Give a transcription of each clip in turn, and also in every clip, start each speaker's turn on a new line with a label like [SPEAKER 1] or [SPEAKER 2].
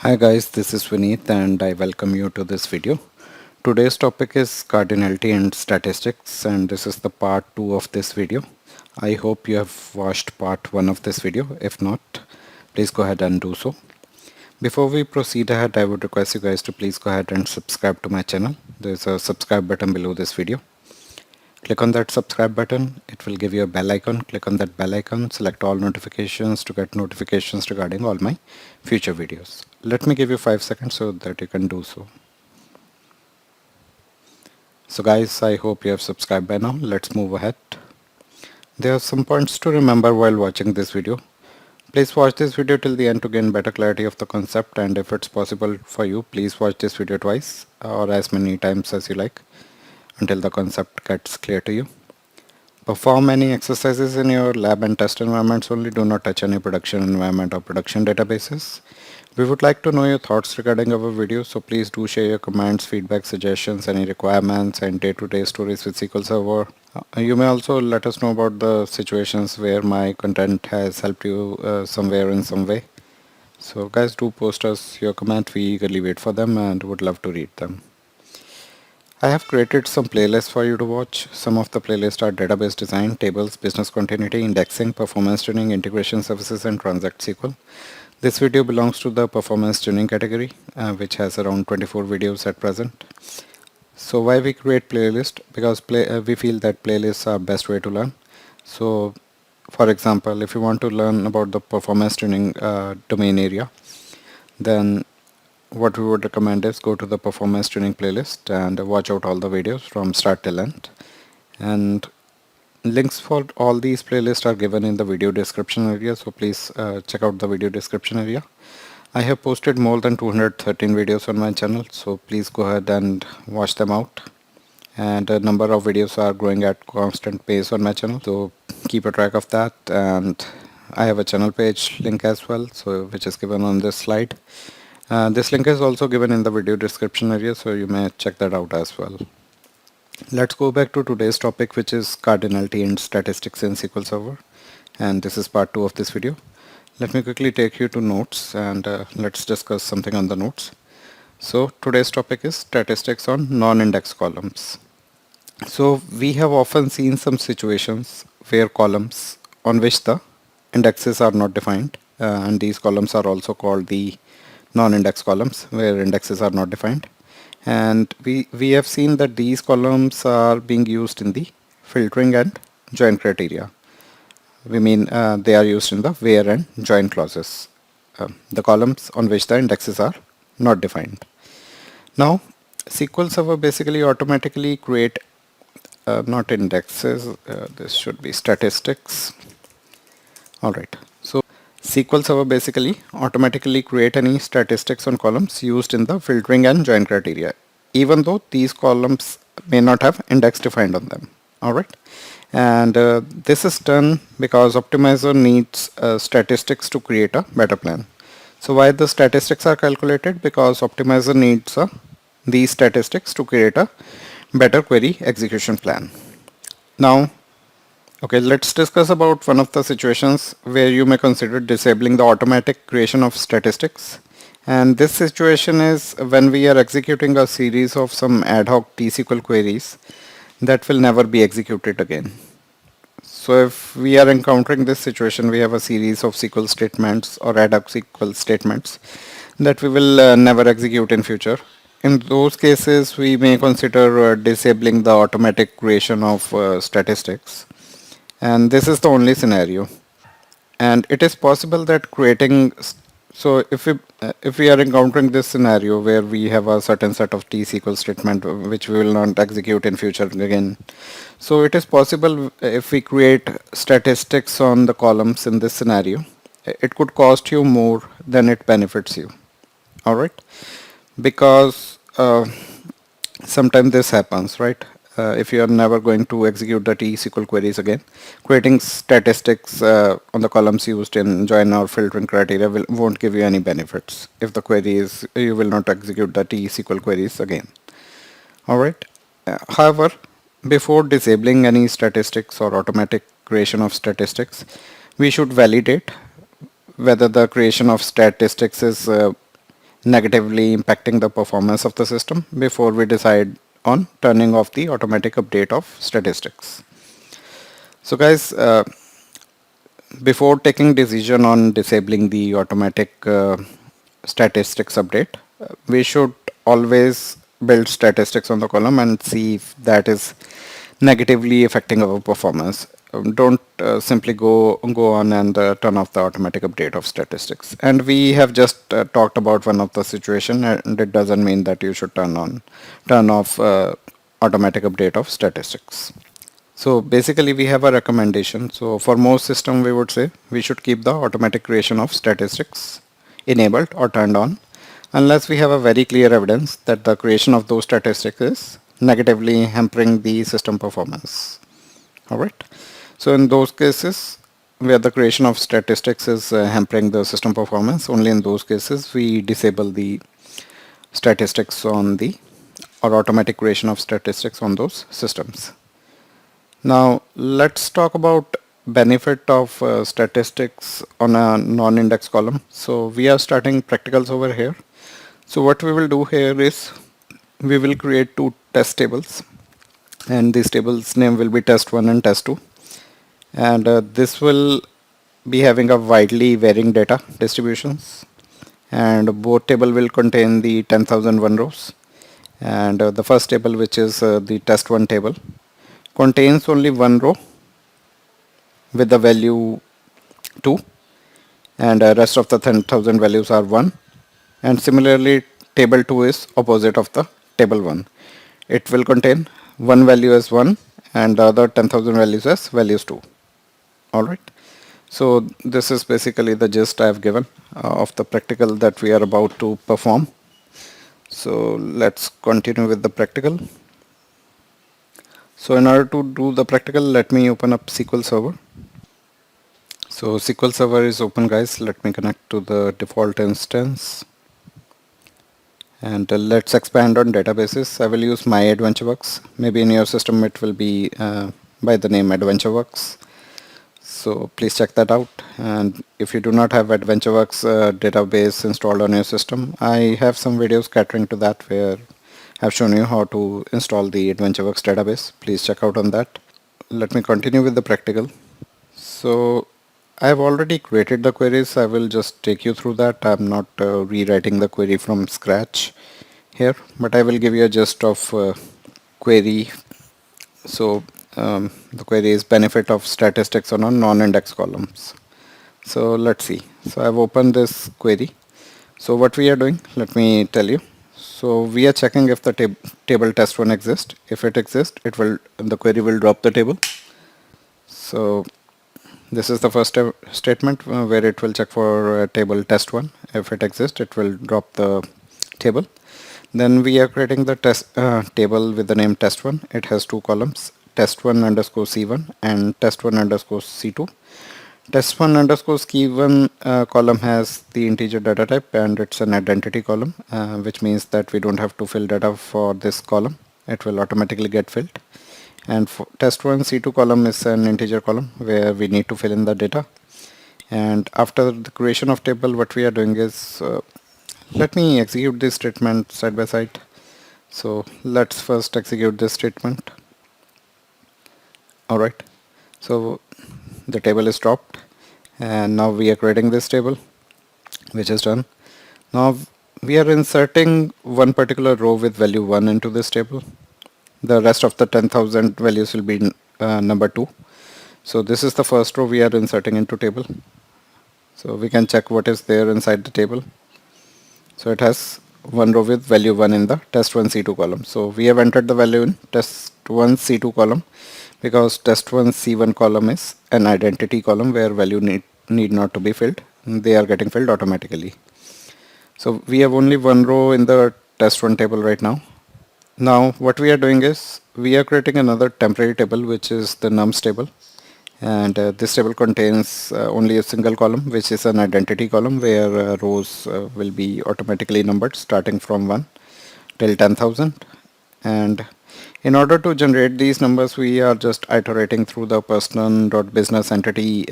[SPEAKER 1] Hi guys, this is Vineet and I welcome you to this video. Today's topic is cardinality and statistics, and this is the part 2 of this video. I hope you have watched part 1 of this video. If not, please go ahead and do so. Before we proceed ahead, I would request you guys to please go ahead and subscribe to my channel. There's a subscribe button below this video. Click on that subscribe button. It will give you a bell icon. Click on that bell icon, select all notifications to get notifications regarding all my future videos. Let me give you 5 seconds so that you can do so. So guys, I hope you have subscribed by now. Let's move ahead. There are some points to remember while watching this video. Please watch this video till the end to gain better clarity of the concept, and if it's possible for you, please watch this video twice or as many times as you like until the concept gets clear to you. Perform any exercises in your lab and test environments only. Do not touch any production environment or production databases. We would like to know your thoughts regarding our video, so please do share your comments, feedback, suggestions, any requirements, and day-to-day stories with SQL Server. You may also let us know about the situations where my content has helped you somewhere in some way. So guys, do post us your comment. We eagerly wait for them and would love to read them. I have created some playlists for you to watch. Some of the playlists are database design, tables, business continuity, indexing, performance tuning, integration services, and transact SQL. This video belongs to the performance tuning category, which has around 24 videos at present. So why we create playlist? Because we feel that playlists are best way to learn. So for example, if you want to learn about the performance tuning domain area, then what we would recommend is go to the performance tuning playlist and watch out all the videos from start till end. And links for all these playlists are given in the video description area, so please check out the video description area. I have posted more than 213 videos on my channel, so please go ahead and watch them out. And a number of videos are growing at constant pace on my channel, so keep a track of that. And I have a channel page link as well, so which is given on this slide. This link is also given in the video description area, so you may check that out as well. Let's go back to today's topic, which is cardinality and statistics in SQL Server, and this is part 2 of this video. Let me quickly take you to notes and let's discuss something on the notes. So today's topic is statistics on non-indexed columns. So we have often seen some situations where columns on which the indexes are not defined, and these columns are also called the non-indexed columns, where indexes are not defined. And we have seen that these columns are being used in the filtering and join criteria. We mean they are used in the where and join clauses, the columns on which the indexes are not defined. Now SQL Server basically automatically create not indexes, this should be statistics. Alright, so SQL Server basically automatically create any statistics on columns used in the filtering and join criteria, even though these columns may not have index defined on them. Alright, and this is done because optimizer needs statistics to create a better plan. So why the statistics are calculated? Because optimizer needs these statistics to create a better query execution plan. Now okay, let's discuss about one of the situations where you may consider disabling the automatic creation of statistics. And this situation is when we are executing a series of some ad hoc T-SQL queries that will never be executed again. So if we are encountering this situation, we have a series of SQL statements or ad hoc SQL statements that we will never execute in future. In those cases, we may consider disabling the automatic creation of statistics. And this is the only scenario, and it is possible that creating, so if we are encountering this scenario where we have a certain set of T-SQL statement which we will not execute in future again, so it is possible if we create statistics on the columns in this scenario, it could cost you more than it benefits you. Alright, because sometimes this happens, right? If you are never going to execute the T-SQL queries again, creating statistics on the columns used in join or filtering criteria won't give you any benefits if the query is you will not execute the T-SQL queries again. Alright. However, before disabling any statistics or automatic creation of statistics, we should validate whether the creation of statistics is negatively impacting the performance of the system before we decide on turning off the automatic update of statistics. So guys, before taking decision on disabling the automatic statistics update, we should always build statistics on the column and see if that is negatively affecting our performance. Don't simply go on and turn off the automatic update of statistics. And we have just talked about one of the situation, and it doesn't mean that you should turn off automatic update of statistics. So basically we have a recommendation. So for most system we would say we should keep the automatic creation of statistics enabled or turned on unless we have a very clear evidence that the creation of those statistics is negatively hampering the system performance. Alright. So in those cases where the creation of statistics is hampering the system performance, only in those cases we disable the statistics on the or automatic creation of statistics on those systems. Now let's talk about benefit of statistics on a non-index column. So we are starting practicals over here. So what we will do here is we will create two test tables, and these tables name will be test1 and test2, and this will be having a widely varying data distributions, and both table will contain the 10,001 rows, and the first table, which is the test1 table, contains only one row with the value 2, and rest of the 10,000 values are 1, and similarly table 2 is opposite of the table 1. It will contain one value as 1 and the other 10,000 values as values 2. Alright, so this is basically the gist I have given of the practical that we are about to perform. So let's continue with the practical. So in order to do the practical, let me open up SQL Server. So SQL Server is open, guys. Let me connect to the default instance. And let's expand on databases. I will use my AdventureWorks. Maybe in your system it will be by the name AdventureWorks. So please check that out. And if you do not have AdventureWorks database installed on your system, I have some videos catering to that where I've shown you how to install the AdventureWorks database. Please check out on that. Let me continue with the practical. So I have already created the queries. I will just take you through that. I'm not rewriting the query from scratch here, but I will give you a gist of query. So the query is benefit of statistics on a non-indexed columns. So let's see. So I've opened this query. So what we are doing, let me tell you. So we are checking if the table test1 exists. If it exists, the query will drop the table. So this is the first statement where it will check for table test1. If it exists, it will drop the table. Then we are creating the test table with the name test1. It has two columns, test1 underscore c1 and test1 underscore c2. Test1 underscore c1 column has the integer data type, and it's an identity column, which means that we don't have to fill data for this column. It will automatically get filled. And for test1 c2 column is an integer column where we need to fill in the data. And after the creation of table, what we are doing is let me execute this statement side by side. So let's first execute this statement. Alright, so the table is dropped, and now we are creating this table, which is done. Now we are inserting one particular row with value 1 into this table. The rest of the 10,000 values will be number 2. So this is the first row we are inserting into table. So we can check what is there inside the table. So it has one row with value 1 in the test1 c2 column. So we have entered the value in test1 c2 column because test1 c1 column is an identity column where value need not to be filled. They are getting filled automatically. So we have only one row in the test1 table right now. Now what we are doing is we are creating another temporary table, which is the nums table, and this table contains only a single column, which is an identity column where rows will be automatically numbered starting from 1 till 10,000. And in order to generate these numbers, we are just iterating through the person.business entity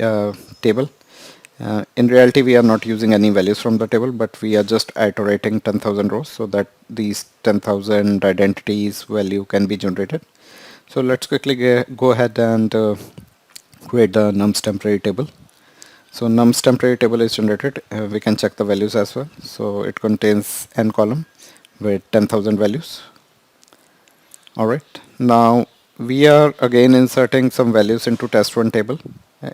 [SPEAKER 1] table, In reality, we are not using any values from the table, but we are just iterating 10,000 rows so that these 10,000 identities value can be generated. So let's quickly go ahead and create the nums temporary table. So nums temporary table is generated. We can check the values as well. So it contains n column with 10,000 values. Alright, now we are again inserting some values into test1 table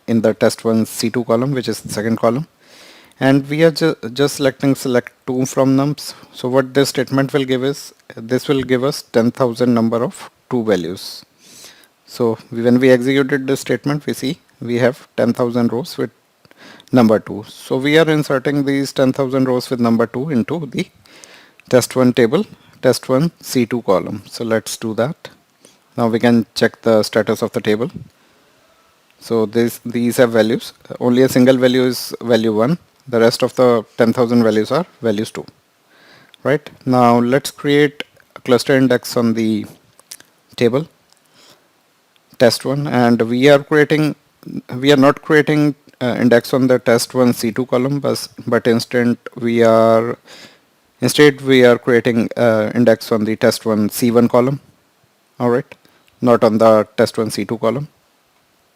[SPEAKER 1] in the test1 C2 column, which is the second column. And we are just selecting select 2 from nums. So what this statement will give is, this will give us 10,000 number of 2 values. So when we executed this statement, we see we have 10,000 rows with number 2. So we are inserting these 10,000 rows with number 2 into the test1 table, test1 C2 column. So let's do that. Now we can check the status of the table. So these have values. Only a single value is value 1. The rest of the 10,000 values are values 2. Right. Now let's create a cluster index on the table test1, and we are not creating index on the test1 C2 column, but instead we are creating index on the test1 C1 column. All right, not on the test1 C2 column.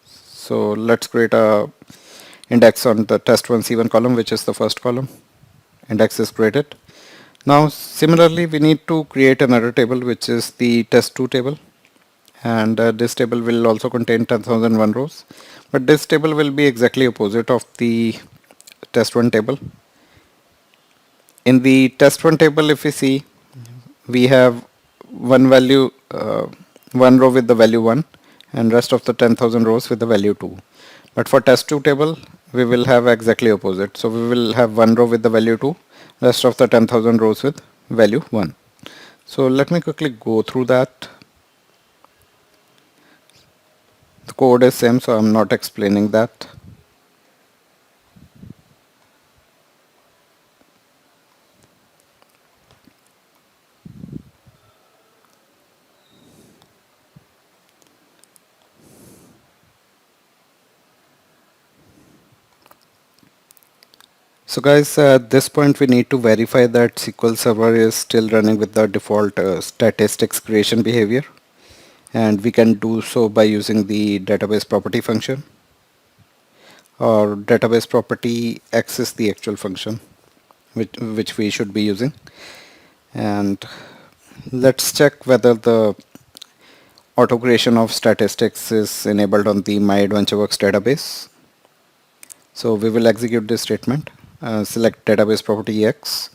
[SPEAKER 1] So let's create a index on the test1 C1 column, which is the first column. Index is created. Now similarly, we need to create another table, which is the test2 table, and this table will also contain 10,001 rows, but this table will be exactly opposite of the test1 table. In the test1 table, if we see, we have one value, one row with the value 1, and rest of the 10,000 rows with the value 2. But for test2 table, we will have exactly opposite. So we will have one row with the value 2, rest of the 10,000 rows with value 1. So let me quickly go through that. The code is same, so I'm not explaining that. So guys, at this point we need to verify that SQL Server is still running with the default statistics creation behavior, and we can do so by using the database property function, or database property X is the actual function which we should be using. And let's check whether the auto creation of statistics is enabled on the MyAdventureWorks database. So we will execute this statement. Select database property X.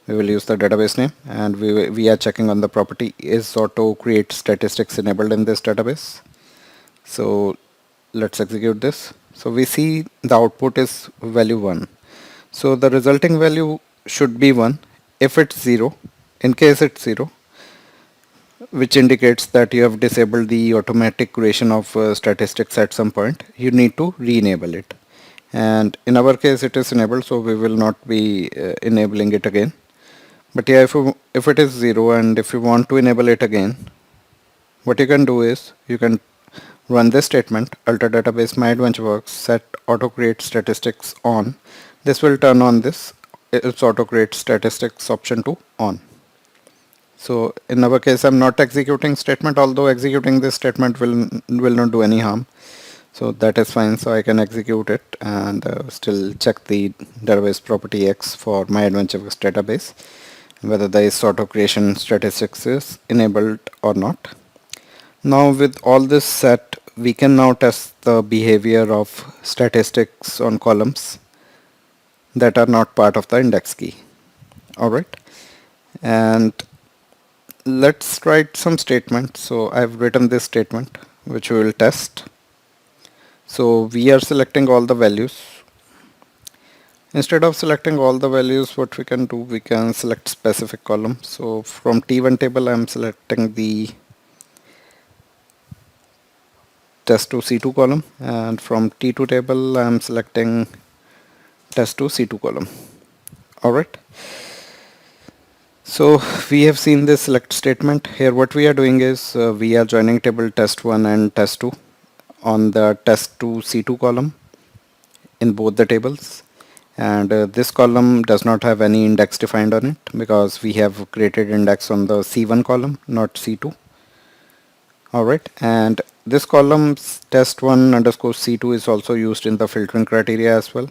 [SPEAKER 1] We will use the database name, and we are checking on the property is auto create statistics enabled in this database. So let's execute this. So we see the output is value 1. So the resulting value should be 1 if it's 0. In case it's 0, which indicates that you have disabled the automatic creation of statistics at some point, you need to re-enable it. And in our case it is enabled, so we will not be enabling it again. But yeah, if it is 0 and if you want to enable it again, what you can do is you can run this statement, alter database MyAdventureWorks set auto create statistics on. This will turn on this its auto create statistics option to on. So in our case, I'm not executing statement, although executing this statement will not do any harm. So that is fine. So I can execute it and still check the database property X for MyAdventureWorks database, whether the auto creation statistics is enabled or not. Now with all this set, we can now test the behavior of statistics on columns that are not part of the index key. Alright, and let's write some statement. So I've written this statement which we will test. So we are selecting all the values. Instead of selecting all the values, what we can do, we can select specific column. So from T1 table, I'm selecting the test2 C2 column, and from T2 table, I'm selecting test2 C2 column. Alright. So we have seen this select statement. Here what we are doing is we are joining table test1 and test2 on the test2 C2 column in both the tables, and this column does not have any index defined on it because we have created index on the C1 column, not C2. Alright, and this column test1 underscore C2 is also used in the filtering criteria as well.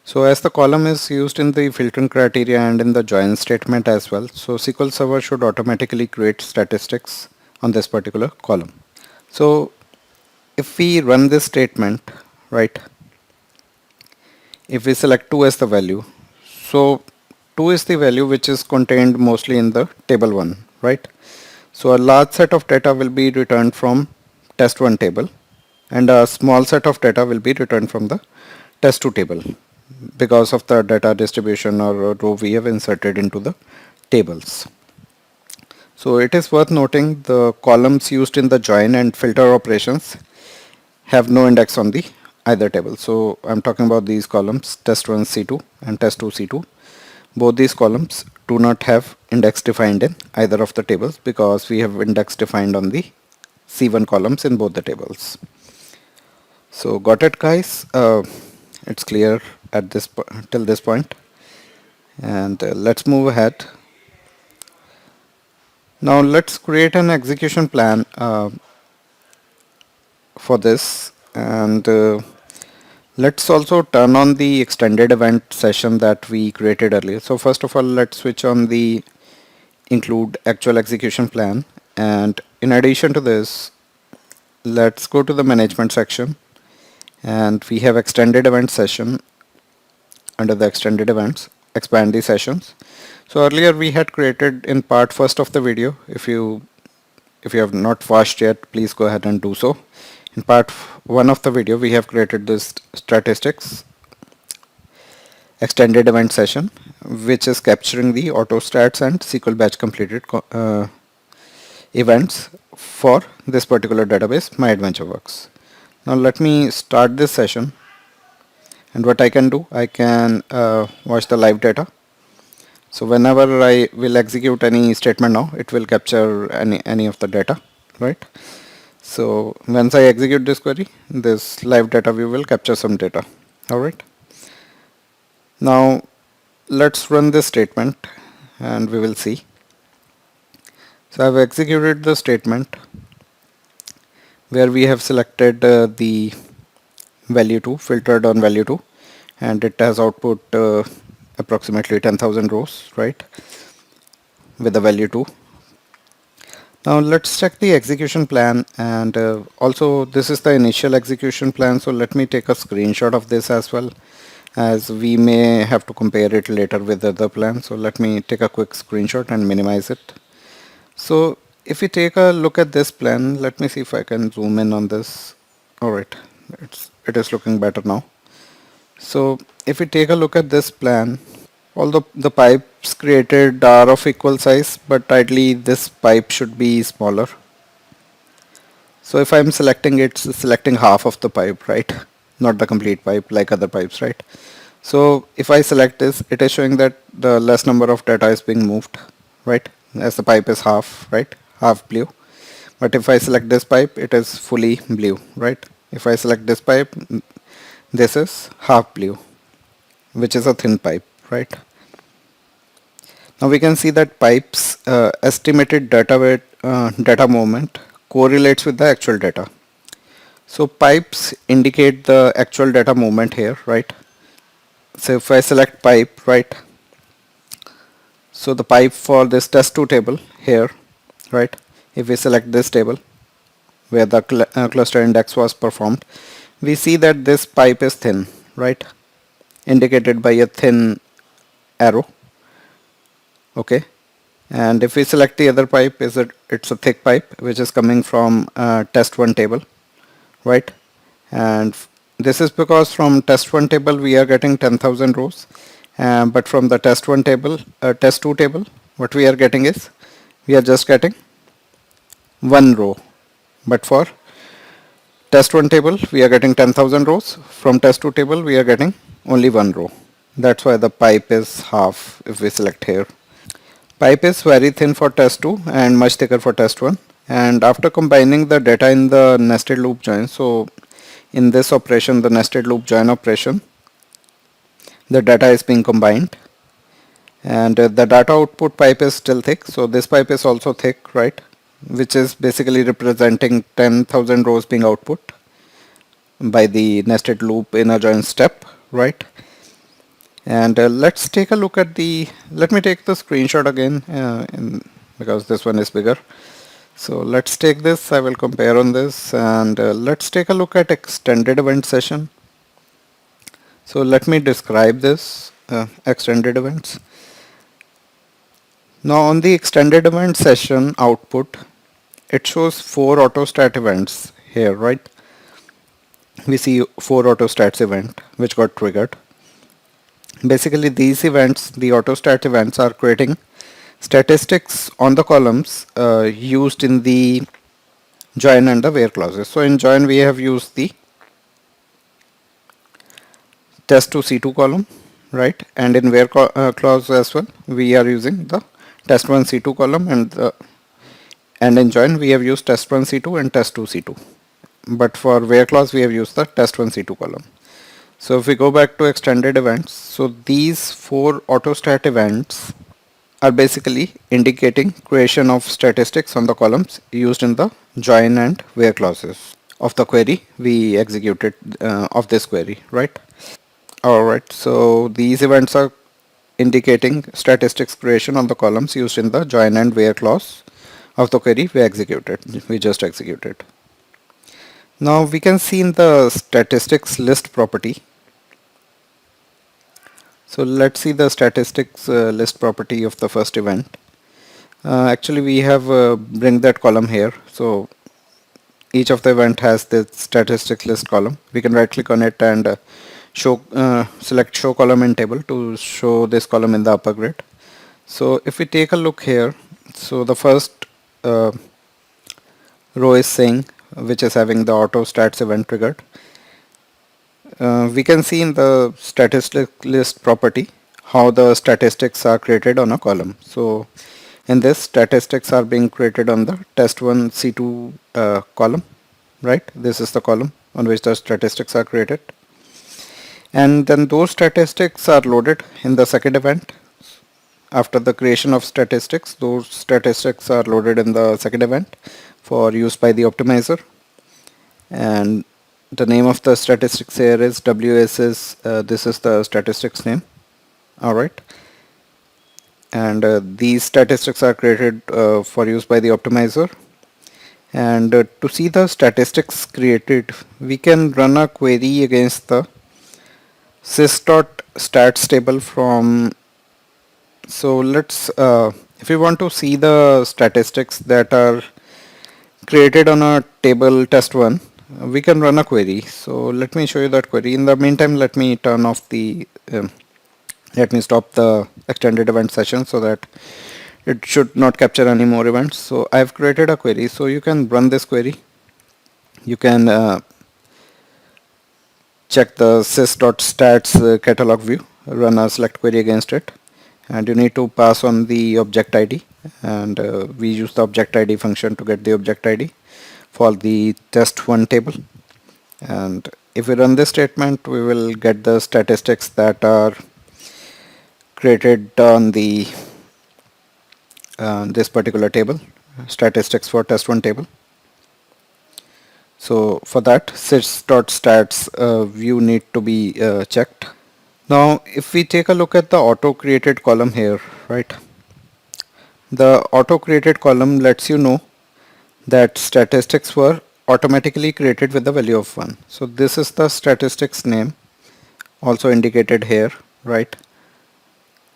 [SPEAKER 1] So as the column is used in the filtering criteria and in the join statement as well, so SQL Server should automatically create statistics on this particular column. So if we run this statement, right, if we select 2 as the value, so 2 is the value which is contained mostly in the table 1, right? So a large set of data will be returned from test1 table and a small set of data will be returned from the test2 table because of the data distribution or row we have inserted into the tables. So it is worth noting the columns used in the join and filter operations have no index on the either table. So I'm talking about these columns test1 C2 and test2 C2. Both these columns do not have index defined in either of the tables because we have index defined on the C1 columns in both the tables. So got it, guys? It's clear at this till this point, and let's move ahead. Now let's create an execution plan for this, and let's also turn on the extended event session that we created earlier. So first of all, let's switch on the include actual execution plan, and in addition to this, let's go to the management section and we have extended event session. Under the extended events, expand the sessions. So earlier we had created in part first of the video. If you have not watched yet, please go ahead and do so. In part 1 of the video, we have created this statistics extended event session, which is capturing the auto stats and SQL batch completed events for this particular database, MyAdventureWorks. Now let me start this session, and what I can do, I can watch the live data. So whenever I will execute any statement now, it will capture any of the data, right? So once I execute this query, this live data view will capture some data. Alright. Now let's run this statement and we will see. So I've executed the statement where we have selected the value 2, filtered on value 2, and it has output approximately 10,000 rows, right, with the value 2. Now let's check the execution plan, and also this is the initial execution plan, so let me take a screenshot of this as well, as we may have to compare it later with the other plan. So let me take a quick screenshot and minimize it. So if we take a look at this plan, let me see if I can zoom in on this. Alright, it is looking better now. So if we take a look at this plan, although the pipes created are of equal size, but ideally this pipe should be smaller. So if I'm selecting it, it's selecting half of the pipe, right? Not the complete pipe like other pipes, right? So if I select this, it is showing that the less number of data is being moved, right? As the pipe is half, right? Half blue. But if I select this pipe, it is fully blue, right? If I select this pipe, this is half blue, which is a thin pipe, right? Now we can see that pipes estimated data weight, data movement correlates with the actual data. So pipes indicate the actual data movement here, right? So if I select pipe, right? So the pipe for this test2 table here, right? If we select this table where the cluster index was performed, we see that this pipe is thin, right? Indicated by a thin arrow. Okay. And if we select the other pipe, it's a thick pipe which is coming from test1 table, right? And this is because from test1 table we are getting 10,000 rows, but from the test1 table, test2 table, what we are getting is we are just getting one row. But for test1 table we are getting 10,000 rows. From test2 table we are getting only one row. That's why the pipe is half if we select here. Pipe is very thin for test2 and much thicker for test1. And after combining the data in the nested loop join, so In this operation, the nested loop join operation, the data is being combined, and the data output pipe is still thick, so this pipe is also thick, right, which is basically representing 10,000 rows being output by the nested loop inner join step, right. And let's take a look at let me take the screenshot again because this one is bigger. So let's take this, I will compare on this, and let's take a look at extended event session. So let me describe this extended events. Now on the extended event session output, it shows 4 autostat events here, right? We see 4 autostats event which got triggered. Basically these events, the autostat events, are creating statistics on the columns used in the join and the where clauses. So in join we have used the test2 C2 column, right, and in where clause as well we are using the test1 C2 column, and in join we have used test1 C2 and test2 C2, but for where clause we have used the test1 C2 column. So if we go back to extended events, so these 4 autostat events are basically indicating creation of statistics on the columns used in the join and where clauses of the query we executed of this query, right. Alright, so these events are indicating statistics creation on the columns used in the join and where clause of the query we just executed. Now we can see in the statistics list property. So let's see the statistics list property of the first event. Actually we have bring that column here. So each of the event has the statistics list column. We can right click on it and select show column in table to show this column in the upper grid. So if we take a look here, so the first row is saying, which is having the auto stats event triggered. We can see in the statistics list property how the statistics are created on a column. So in this, statistics are being created on the test1 C2 column, right. This is the column on which the statistics are created, and then those statistics are loaded in the second event. After the creation of statistics, those statistics are loaded in the second event for use by the optimizer, and the name of the statistics here is WS this is the statistics name. Alright, and these statistics are created for use by the optimizer, and to see the statistics created we can run a query against the sys.stats table from. So let's if we want to see the statistics that are created on a table test1, we can run a query. So let me show you that query. In the meantime, let me turn off the let me stop the extended event session so that it should not capture any more events. So I've created a query, so you can run this query. You can check the sys.stats catalog view, run a select query against it, and you need to pass on the object ID, and we use the object ID function to get the object ID for the test1 table. And if we run this statement, we will get the statistics that are created on the this particular table, statistics for test1 table. So for that, sys.stats view need to be checked. Now if we take a look at the auto created column here, right, the auto created column lets you know that statistics were automatically created with the value of 1. So this is the statistics name also indicated here, right,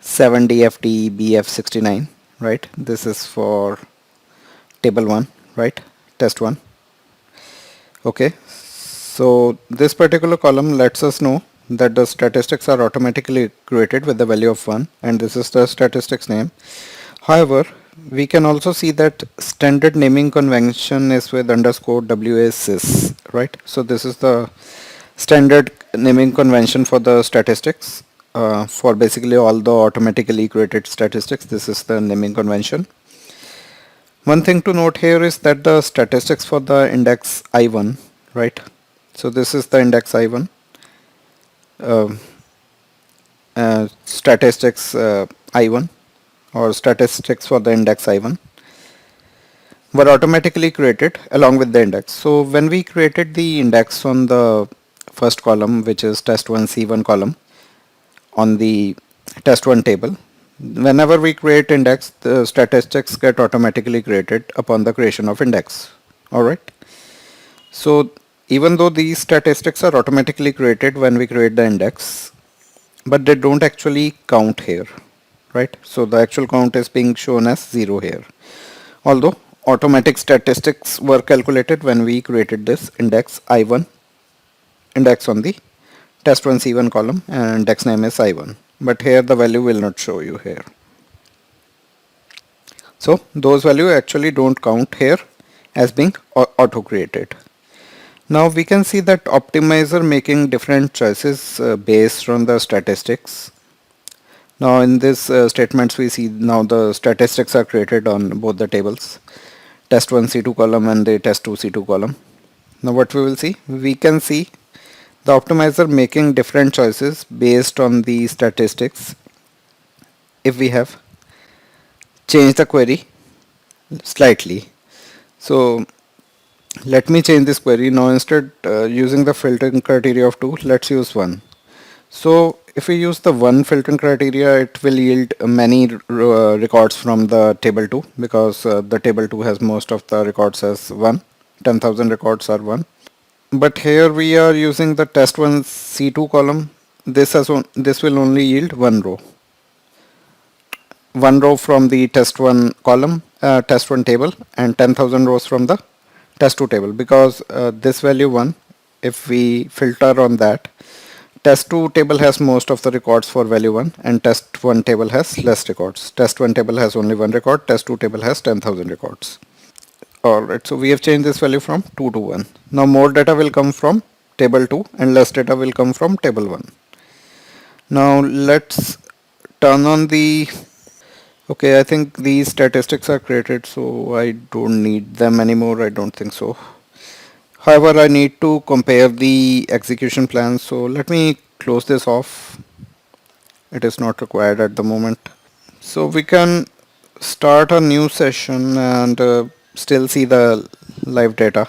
[SPEAKER 1] 7DFTBF69, right. This is for table 1, right, test 1. Okay, so this particular column lets us know that the statistics are automatically created with the value of 1, and this is the statistics name. However, we can also see that standard naming convention is with underscore WASys, right. So this is the standard naming convention for the statistics for basically all the automatically created statistics. This is the naming convention. One thing to note here is that the statistics for the index I1, right, So this is the index I1, uh, statistics I1, or statistics for the index I1 were automatically created along with the index. So when we created the index on the first column, which is test1 C1 column on the test1 table, whenever we create index, the statistics get automatically created upon the creation of index. Alright. So even though these statistics are automatically created when we create the index, but they don't actually count here, right? So the actual count is being shown as 0 here. Although automatic statistics were calculated when we created this index I1, index on the test1 C1 column, and index name is I1. But here the value will not show you here. So those values actually don't count here as being auto created. Now we can see that optimizer making different choices based on the statistics. Now in this statements we see now the statistics are created on both the tables, test1 C2 column and the test2 C2 column. Now what we will see, we can see the optimizer making different choices based on the statistics if we have changed the query slightly. So let me change this query. Now instead using the filtering criteria of 2, let's use 1. So if we use the 1 filtering criteria, it will yield many records from the table 2, because the table 2 has most of the records as 1. 10,000 records are 1. But here we are using the test1 C2 column. This will only yield one row. One row from the test1 column, test1 table, and 10,000 rows from the test2 table, because this value 1, if we filter on that, test2 table has most of the records for value 1, and test1 table has less records. Test1 table has only one record, test2 table has 10,000 records. Alright, so we have changed this value from 2 to 1. Now more data will come from table 2 and less data will come from table 1. Now let's turn on the... Okay, I think these statistics are created, so I don't need them anymore. I don't think so. However, I need to compare the execution plan, so let me close this off. It is not required at the moment. So we can start a new session and still see the live data.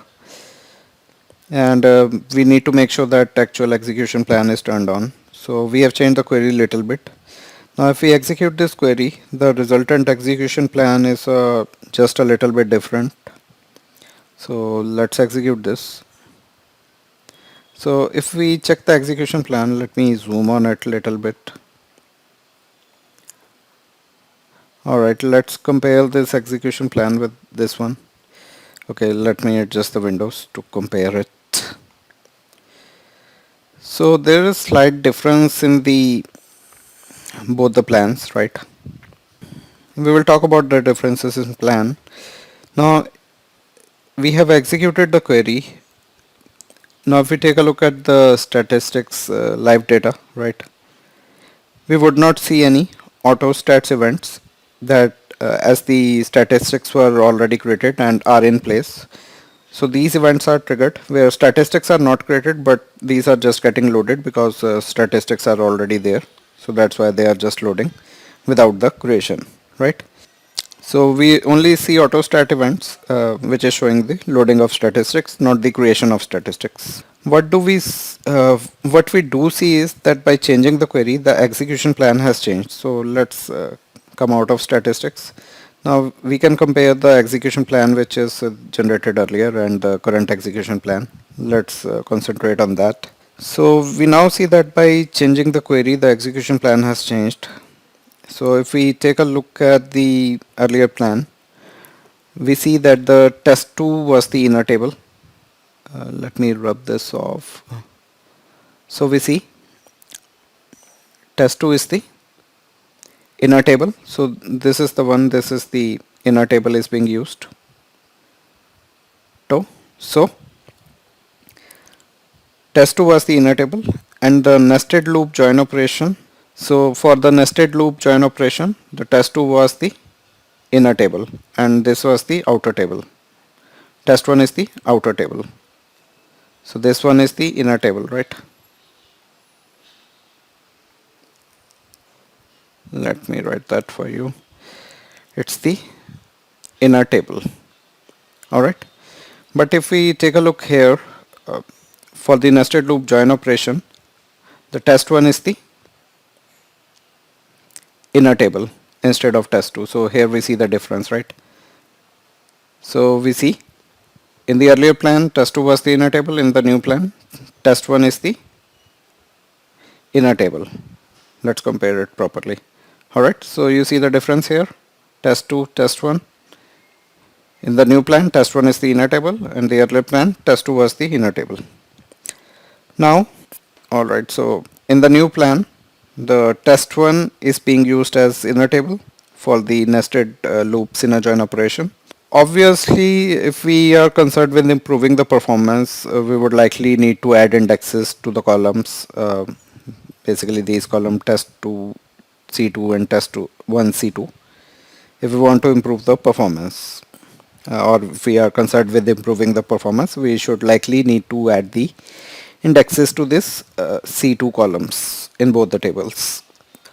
[SPEAKER 1] And we need to make sure that actual execution plan is turned on. So we have changed the query a little bit. Now if we execute this query, the resultant execution plan is just a little bit different. So let's execute this. So if we check the execution plan, let me zoom on it a little bit. Alright, let's compare this execution plan with this one. Okay, let me adjust the windows to compare it. So there is slight difference in the both the plans, right? We will talk about the differences in plan. Now we have executed the query. Now if we take a look at the statistics live data, right, we would not see any auto stats events that as the statistics were already created and are in place. So these events are triggered where statistics are not created, but these are just getting loaded because statistics are already there. So that's why they are just loading without the creation, right? So we only see autostat events, which is showing the loading of statistics, not the creation of statistics. What we do see is that by changing the query, the execution plan has changed. So let's come out of statistics. Now we can compare the execution plan which is generated earlier and the current execution plan. Let's concentrate on that. So we now see that by changing the query, the execution plan has changed. So if we take a look at the earlier plan, we see that the test2 was the inner table. Let me rub this off. So we see test2 is the inner table. So this is the one, this is the inner table is being used. So test2 was the inner table, and the nested loop join operation. So for the nested loop join operation, the test2 was the inner table and this was the outer table. Test1 is the outer table. So this one is the inner table, right? Let me write that for you. It's the inner table. All right. But if we take a look here, uh, for the nested loop join operation, the test one is the inner table instead of test 2. So here we see the difference, right? So we see in the earlier plan test 2 was the inner table, in the new plan test 1 is the inner table. Let's compare it properly. Alright, so you see the difference here, test 2, test 1. In the new plan test 1 is the inner table, and the earlier plan test 2 was the inner table. Now, alright, so in the new plan the test 1 is being used as inner table for the nested loops inner join operation. Obviously, if we are concerned with improving the performance, we would likely need to add indexes to the columns. Basically, these column test2 C2 and test2 1 C2. If we want to improve the performance, or if we are concerned with improving the performance, we should likely need to add the indexes to this C2 columns in both the tables.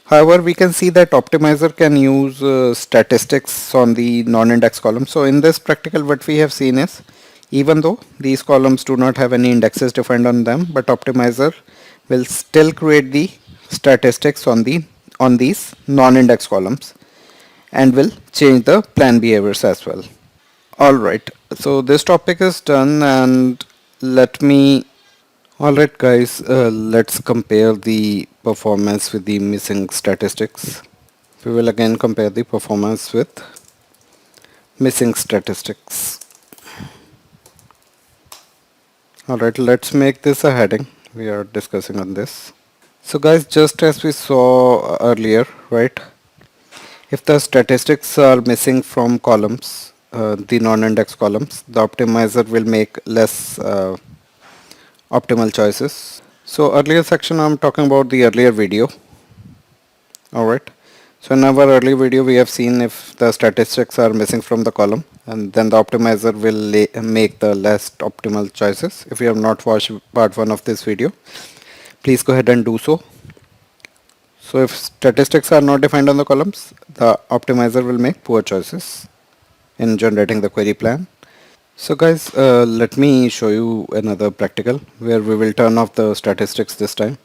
[SPEAKER 1] However, we can see that optimizer can use statistics on the non-index column. So in this practical, what we have seen is, even though these columns do not have any indexes defined on them, but optimizer will still create the statistics on these non-index columns and will change the plan behaviors as well. Alright, so this topic is done, and let me Alright guys, let's compare the performance with the missing statistics. We will again compare the performance with missing statistics. Alright, let's make this a heading. We are discussing on this. So guys, just as we saw earlier, right? If the statistics are missing from columns, the non-index columns, the optimizer will make less optimal choices. So earlier section, I'm talking about the earlier video. Alright. So in our earlier video we have seen if the statistics are missing from the column, and then the optimizer will make the less optimal choices. If you have not watched part 1 of this video, please go ahead and do so. So if statistics are not defined on the columns, the optimizer will make poor choices in generating the query plan. So guys, let me show you another practical where we will turn off the statistics this time.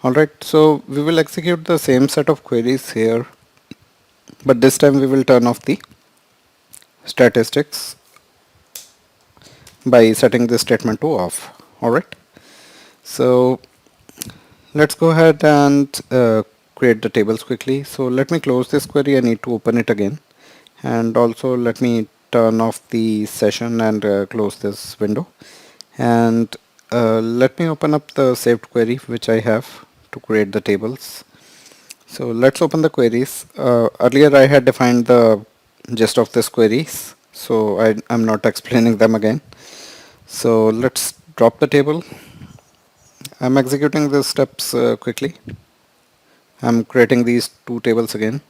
[SPEAKER 1] Alright, so we will execute the same set of queries here, but this time we will turn off the statistics by setting this statement to off. Alright, so let's go ahead and create the tables quickly. So let me close this query. I need to open it again, and also let me turn off the session and close this window, and let me open up the saved query which I have to create the tables. So let's open the queries. Earlier I had defined the gist of this queries, so I'm not explaining them again. So let's drop the table. I'm executing the steps quickly. I'm creating these two tables again.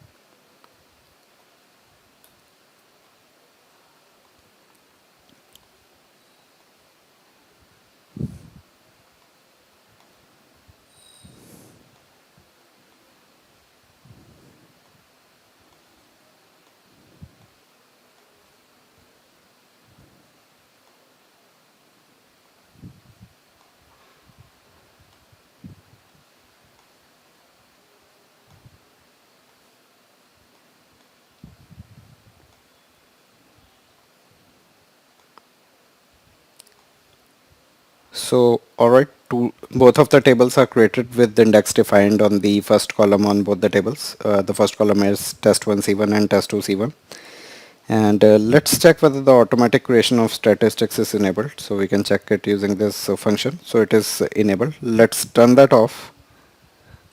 [SPEAKER 1] So alright, both of the tables are created with the index defined on the first column on both the tables. The first column is test1 C1 and test2 C1. And let's check whether the automatic creation of statistics is enabled. So we can check it using this function. So it is enabled. Let's turn that off.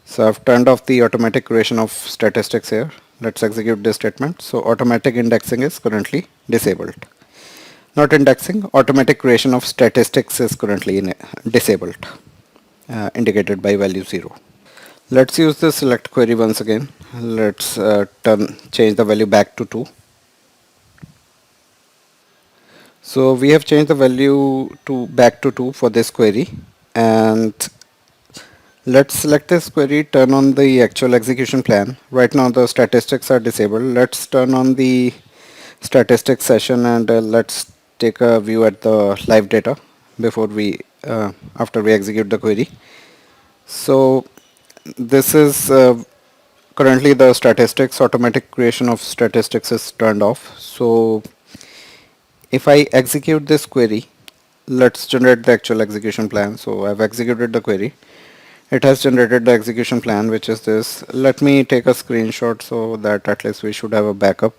[SPEAKER 1] So I've turned off the automatic creation of statistics here. Let's execute this statement. So automatic indexing is currently disabled. Not indexing, automatic creation of statistics is currently disabled, indicated by value 0. Let's use the select query once again. Let's change the value back to 2. So we have changed the value to back to 2 for this query, and let's select this query, turn on the actual execution plan. Right now the statistics are disabled. Let's turn on the statistics session, and let's take a view at the live data before we after we execute the query. So this is currently the statistics, automatic creation of statistics is turned off. So if I execute this query, let's generate the actual execution plan. So I've executed the query. It has generated the execution plan, which is this. Let me take a screenshot so that at least we should have a backup.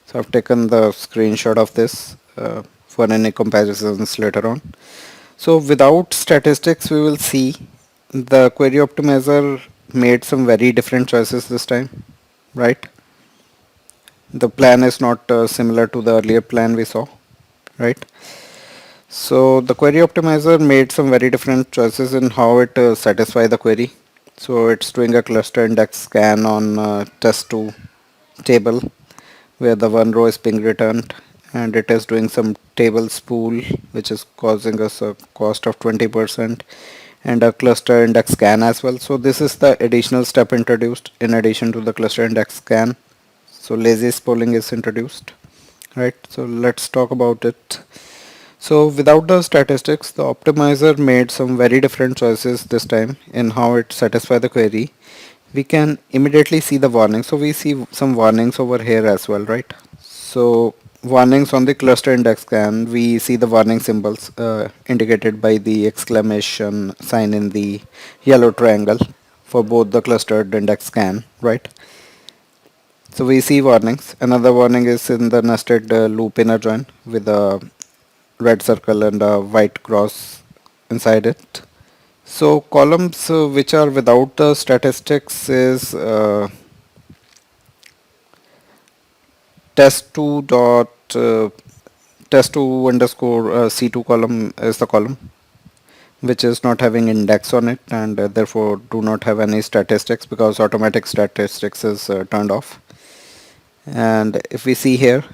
[SPEAKER 1] So I've taken the screenshot of this for any comparisons later on. So without statistics, we will see the query optimizer made some very different choices this time, right? The plan is not similar to the earlier plan we saw, right? So the query optimizer made some very different choices in how it satisfy the query. So it's doing a cluster index scan on test2 table where the one row is being returned, and it is doing some table spool which is causing us a cost of 20% and a cluster index scan as well. So this is the additional step introduced in addition to the cluster index scan. So lazy spooling is introduced, right? So let's talk about it. So without the statistics, the optimizer made some very different choices this time in how it satisfies the query. We can immediately see the warning. So we see some warnings over here as well, right? So warnings on the cluster index scan, we see the warning symbols indicated by the exclamation sign in the yellow triangle for both the clustered index scan, right? So we see warnings. Another warning is in the nested loop inner join with a red circle and a white cross inside it. So columns which are without the statistics is test2 dot test2 underscore c2 column is the column which is not having index on it, and therefore do not have any statistics because automatic statistics is turned off. And if we see here,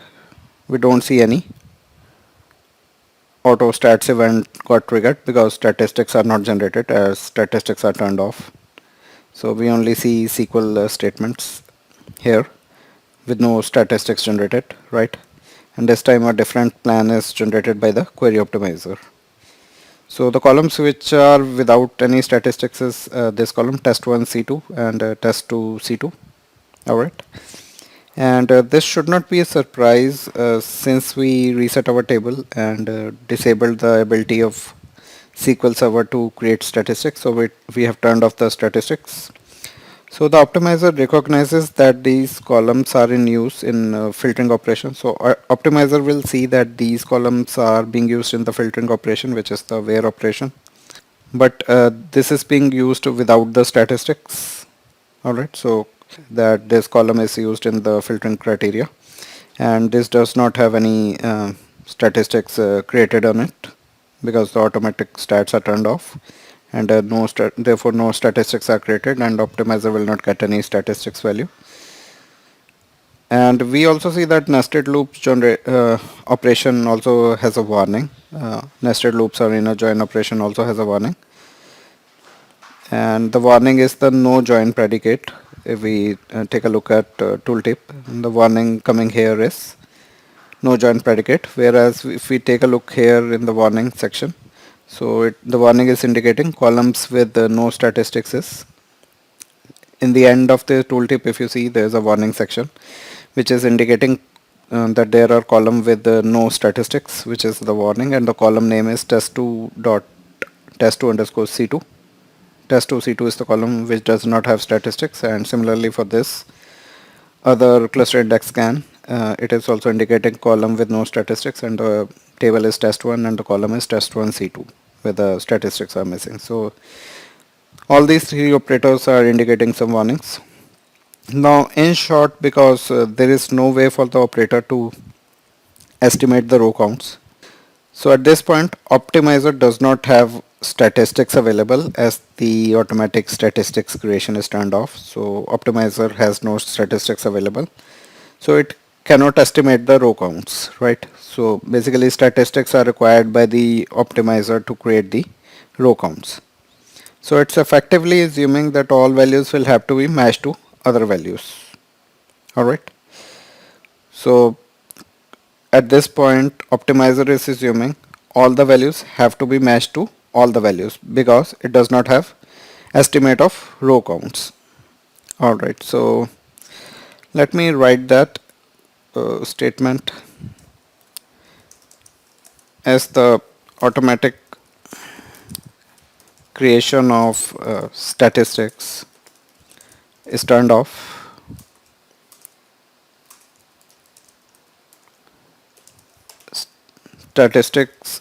[SPEAKER 1] we don't see any auto stats event got triggered because statistics are not generated as statistics are turned off. So we only see SQL statements here with no statistics generated, right? And this time a different plan is generated by the query optimizer. So the columns which are without any statistics is this column test1 c2 and test2 c2. Alright. And this should not be a surprise since we reset our table and disabled the ability of SQL Server to create statistics. So we have turned off the statistics. So the optimizer recognizes that these columns are in use in filtering operation. So our optimizer will see that these columns are being used in the filtering operation, which is the where operation. But this is being used without the statistics. Alright, so that this column is used in the filtering criteria, and this does not have any statistics created on it because the automatic stats are turned off, and therefore no statistics are created, and optimizer will not get any statistics value. And we also see that nested loops operation also has a warning. Nested loops or inner join operation also has a warning, and the warning is the no join predicate. If we take a look at tooltip, the warning coming here is no join predicate, whereas if we take a look here in the warning section, so the warning is indicating columns with no statistics is in the end of the tooltip. If you see, there is a warning section which is indicating that there are column with no statistics, which is the warning, and the column name is test2 dot test2 underscore c2. Test2 c2 is the column which does not have statistics, and similarly for this other cluster index scan, it is also indicating column with no statistics, and the table is test1 and the column is test1 c2 where the statistics are missing. So all these three operators are indicating some warnings. Now in short, because there is no way for the operator to estimate the row counts, so at this point optimizer does not have statistics available as the automatic statistics creation is turned off. So optimizer has no statistics available, so it cannot estimate the row counts, right? So basically statistics are required by the optimizer to create the row counts. So it's effectively assuming that all values will have to be matched to other values. Alright. So at this point optimizer is assuming all the values have to be matched to all the values because it does not have estimate of row counts. Alright, so let me write that statement as the automatic creation of statistics is turned off. Statistics,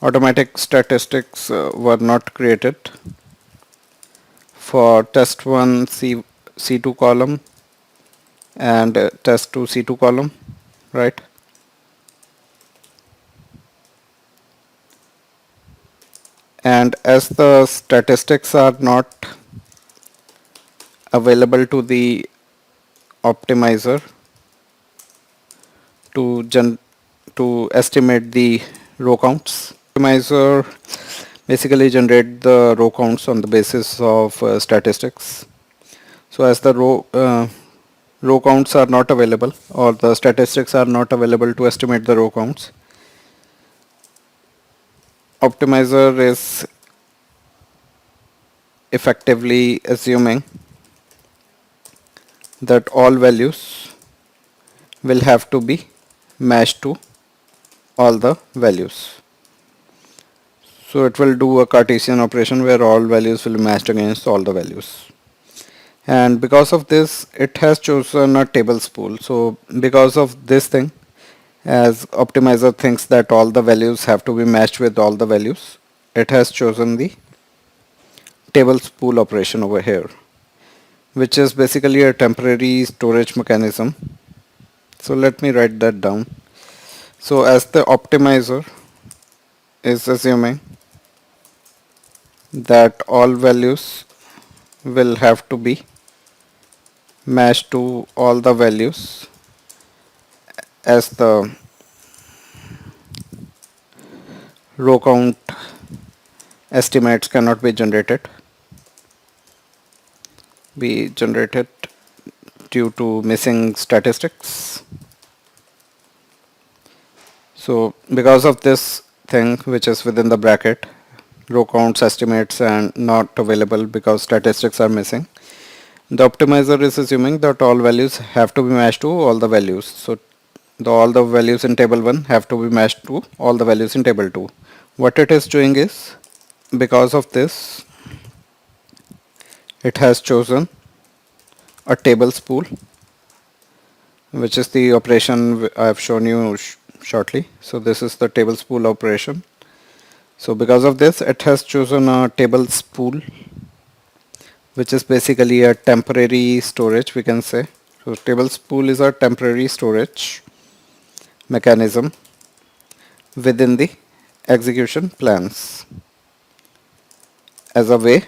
[SPEAKER 1] automatic statistics were not created for test 1 C2 column and test 2 C2 column, right? And as the statistics are not available to the optimizer to estimate the row counts, optimizer basically generate the row counts on the basis of statistics. So as the row counts are not available or the statistics are not available to estimate the row counts, optimizer is effectively assuming that all values will have to be matched to all the values. So it will do a Cartesian operation where all values will be matched against all the values. And because of this, it has chosen a table spool. So because of this thing, as optimizer thinks that all the values have to be matched with all the values, it has chosen the table spool operation over here, which is basically a temporary storage mechanism. So let me write that down. So as the optimizer is assuming that all values will have to be matched to all the values as the row count estimates cannot be generated due to missing statistics. So because of this thing which is within the bracket, row counts estimates and not available because statistics are missing, the optimizer is assuming that all values have to be matched to all the values. So all the values in table 1 have to be matched to all the values in table 2. What it is doing is, because of this, it has chosen a table spool, which is the operation I have shown you shortly. So this is the table spool operation. So because of this, it has chosen a table spool, which is basically a temporary storage, we can say. So table spool is a temporary storage mechanism within the execution plans as a way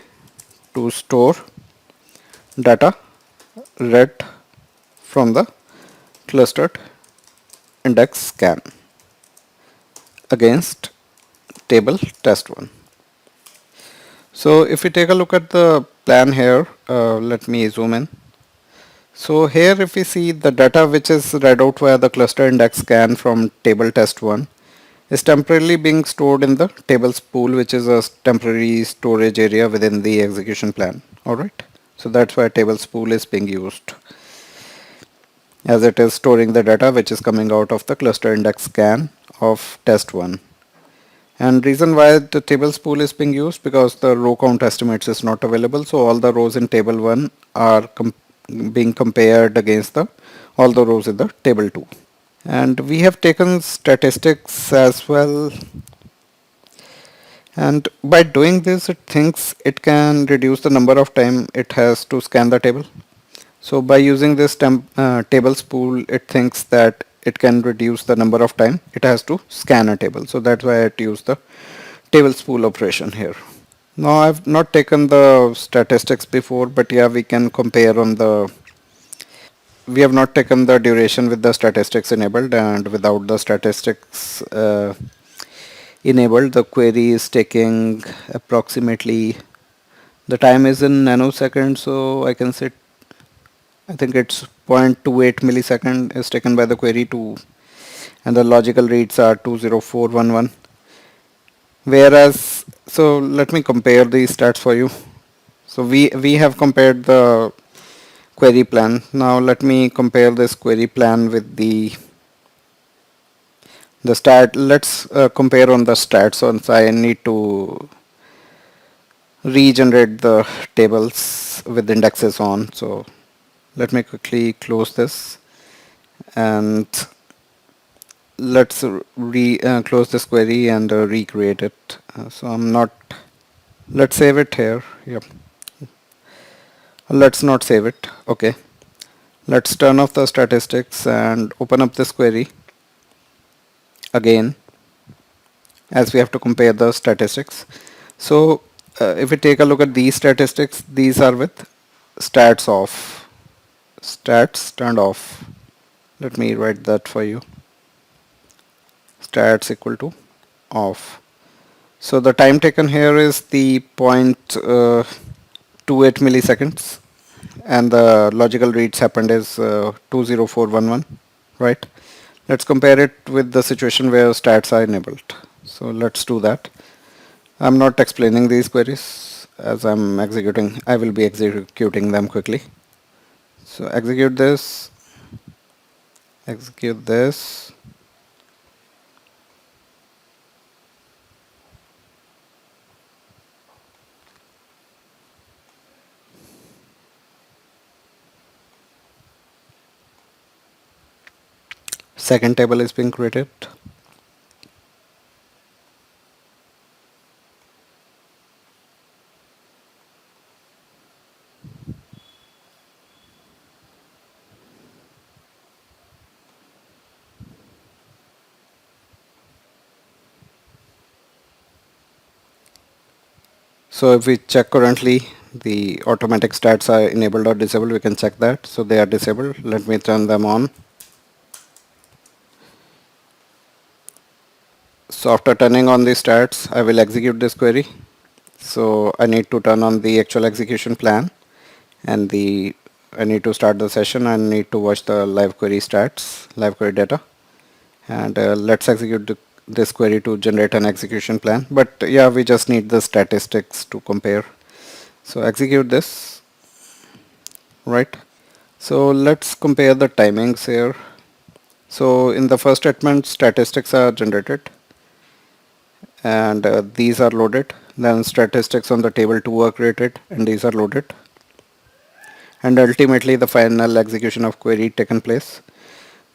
[SPEAKER 1] to store data read from the clustered index scan against table test 1. So if we take a look at the plan here, let me zoom in. So here if we see the data which is read out via the cluster index scan from table test 1 is temporarily being stored in the tables pool, which is a temporary storage area within the execution plan. Alright, so that's why tables pool is being used, as it is storing the data which is coming out of the cluster index scan of test 1. And reason why the tables pool is being used, because the row count estimates is not available, so all the rows in table 1 are being compared against all the rows in the table 2. And we have taken statistics as well, and by doing this it thinks it can reduce the number of time it has to scan the table. So by using this tables pool, it thinks that it can reduce the number of time it has to scan a table. So that's why it used the tables pool operation here. Now I've not taken the statistics before, but yeah, we can compare on the we have not taken the duration with the statistics enabled, and without the statistics enabled, the query is taking approximately, the time is in nanoseconds, so I can say I think it's 0.28 millisecond is taken by the query to, and the logical reads are 20411. Whereas, so let me compare these stats for you. So we have compared the query plan. Now let me compare this query plan with the stat. Let's compare on the stats. So I need to regenerate the tables with indexes on. So let me quickly close this, and let's close this query and recreate it. So I'm not, let's save it here. Yep. Let's not save it. Okay. Let's turn off the statistics and open up this query again, as we have to compare the statistics. So if we take a look at these statistics, these are with stats off, stats turned off. Let me write that for you. Stats equal to off. So the time taken here is the 0.28 milliseconds, and the logical reads happened is 20411, right? Let's compare it with the situation where stats are enabled. So let's do that. I'm not explaining these queries as I'm executing. I will be executing them quickly. So execute this, execute this. Second table is being created. So if we check currently, the automatic stats are enabled or disabled. We can check that. So they are disabled. Let me turn them on. So after turning on the stats, I will execute this query. So I need to turn on the actual execution plan, and I need to start the session. I need to watch the live query stats, live query data, and let's execute this query to generate an execution plan. But yeah, we just need the statistics to compare. So execute this, right? So let's compare the timings here. So in the first statement, statistics are generated, and these are loaded. Then statistics on the table 2 are created, and these are loaded. And ultimately the final execution of query taken place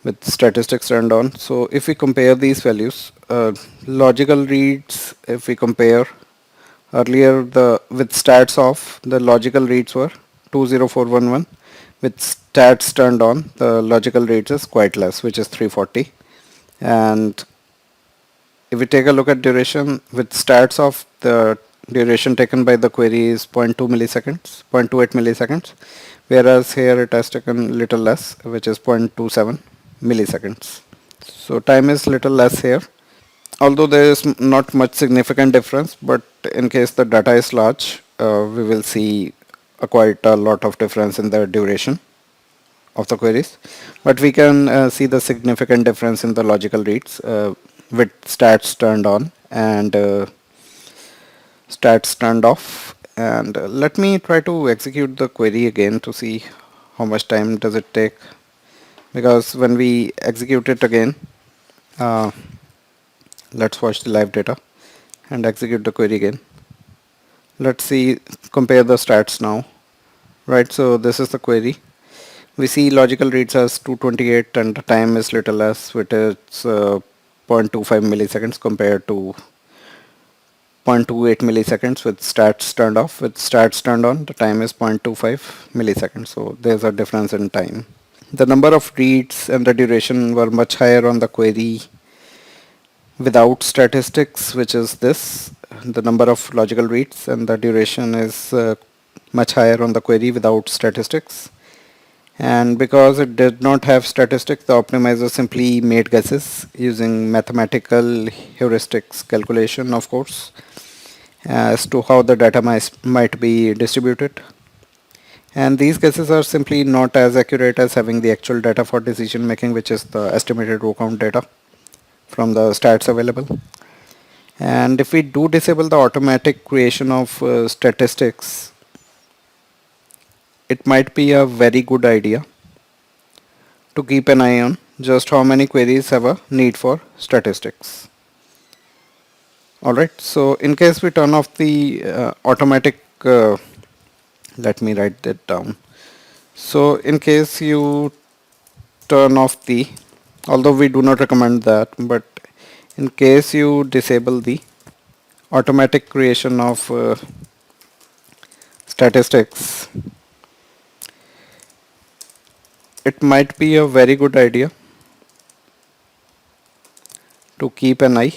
[SPEAKER 1] with statistics turned on. So if we compare these values, logical reads, if we compare earlier, the with stats off, the logical reads were 20411. With stats turned on, the logical reads is quite less, which is 340. And if we take a look at duration, with stats off, the duration taken by the query is 0.2 milliseconds, 0.28 milliseconds, whereas here it has taken little less, which is 0.27 milliseconds. So time is little less here, although there is not much significant difference, but in case the data is large, we will see quite a lot of difference in the duration of the queries. But we can see the significant difference in the logical reads with stats turned on and stats turned off. And let me try to execute the query again to see how much time does it take, because when we execute it again, uh, let's watch the live data and execute the query again. Let's see, compare the stats now, right? So this is the query. We see logical reads as 228 and the time is little less, which is 0.25 milliseconds compared to 0.28 milliseconds with stats turned off. With stats turned on, the time is 0.25 milliseconds. So there's a difference in time. The number of reads and the duration were much higher on the query without statistics, which is this, the number of logical reads, and the duration is much higher on the query without statistics. And because it did not have statistics, the optimizer simply made guesses using mathematical heuristics calculation, of course, as to how the data might be distributed. And these guesses are simply not as accurate as having the actual data for decision making, which is the estimated row count data from the stats available. And if we do disable the automatic creation of statistics, it might be a very good idea to keep an eye on just how many queries have a need for statistics. Alright, so in case we turn off the automatic, let me write that down. So in case you turn off the, although we do not recommend that, but in case you disable the automatic creation of statistics, it might be a very good idea to keep an eye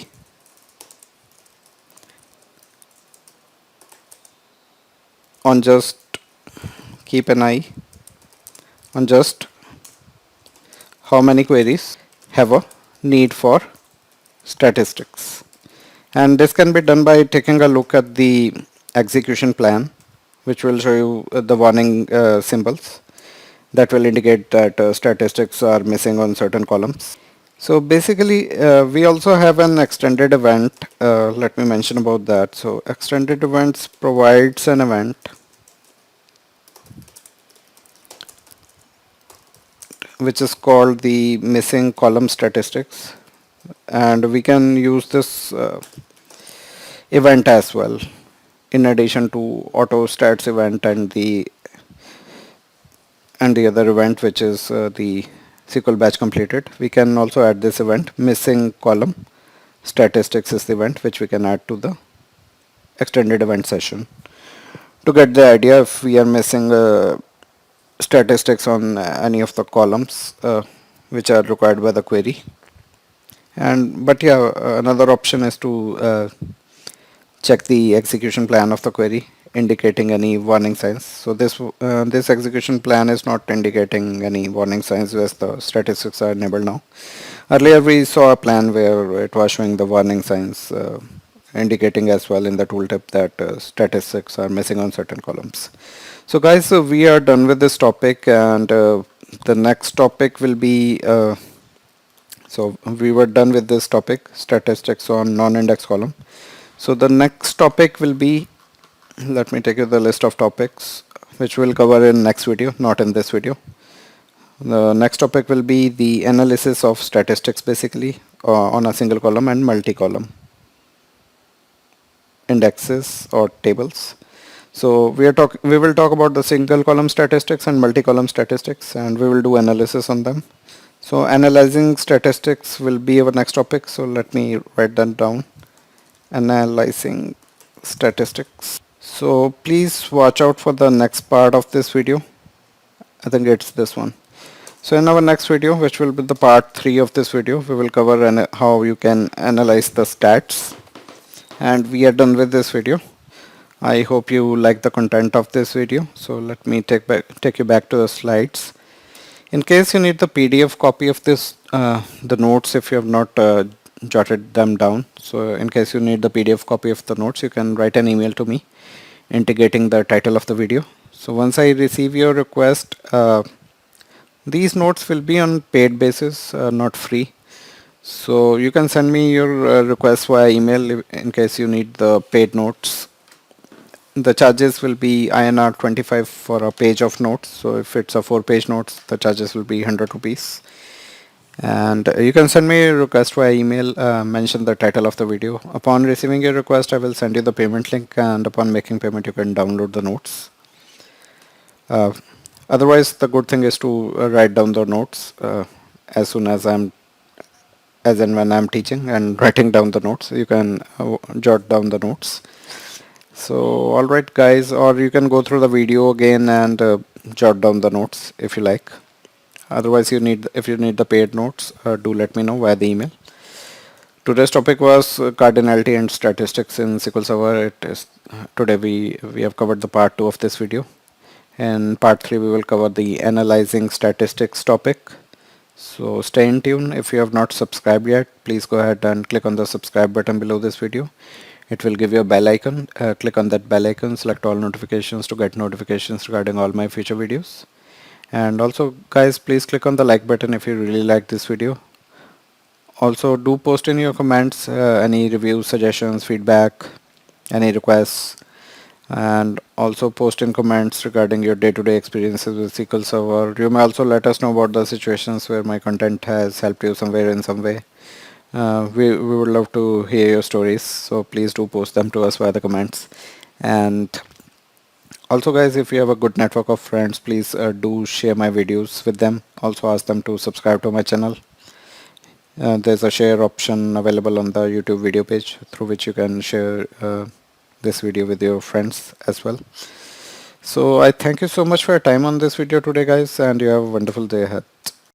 [SPEAKER 1] on just keep an eye on just how many queries have a need for statistics. And this can be done by taking a look at the execution plan, which will show you the warning symbols that will indicate that statistics are missing on certain columns. So basically, we also have an extended event. Let me mention about that. So extended events provides an event which is called the missing column statistics, and we can use this event as well in addition to auto stats event and the other event, which is the SQL batch completed. We can also add this event. Missing column statistics is the event which we can add to the extended event session to get the idea if we are missing statistics on any of the columns which are required by the query. And but yeah, another option is to check the execution plan of the query indicating any warning signs. So this execution plan is not indicating any warning signs as the statistics are enabled now. Earlier we saw a plan where it was showing the warning signs indicating as well in the tooltip that statistics are missing on certain columns. So guys, we are done with this topic, and the next topic will be so we were done with this topic, statistics on non-index column. So the next topic will be, let me take you the list of topics which we'll cover in next video, not in this video. The next topic will be the analysis of statistics, basically on a single column and multi-column indexes or tables. So we will talk about the single column statistics and multi-column statistics, and we will do analysis on them. So analyzing statistics will be our next topic. So let me write that down. Analyzing statistics. So please watch out for the next part of this video. I think it's this one. So in our next video, which will be the part 3 of this video, we will cover how you can analyze the stats. And we are done with this video. I hope you like the content of this video. So let me take you back to the slides. In case you need the PDF copy of this, the notes, if you have not jotted them down. So in case you need the PDF copy of the notes, you can write an email to me indicating the title of the video. So once I receive your request, these notes will be on paid basis, not free. So you can send me your request via email in case you need the paid notes. The charges will be INR 25 for a page of notes. So if it's a 4-page notes, the charges will be 100 rupees. And you can send me a request via email, mention the title of the video. Upon receiving your request, I will send you the payment link, and upon making payment, you can download the notes. Otherwise, the good thing is to write down the notes as soon as as and when I'm teaching and writing down the notes. You can jot down the notes. So alright guys, or you can go through the video again and jot down the notes if you like. Otherwise, if you need the paid notes, do let me know via the email. Today's topic was cardinality and statistics in SQL Server. Today we have covered the part 2 of this video, In part 3 we will cover the analyzing statistics topic. So stay in tune. If you have not subscribed yet, please go ahead and click on the subscribe button below this video. It will give you a bell icon. Click on that bell icon, select all notifications to get notifications regarding all my future videos. And also guys, please click on the like button if you really like this video. Also do post in your comments any reviews, suggestions, feedback, any requests, and also post in comments regarding your day-to-day experiences with SQL Server. You may also let us know about the situations where my content has helped you somewhere in some way. We would love to hear your stories, so please do post them to us via the comments. And also guys, if you have a good network of friends, please do share my videos with them. Also ask them to subscribe to my channel. There's a share option available on the YouTube video page through which you can share this video with your friends as well. So I thank you so much for your time on this video today guys, and you have a wonderful day ahead.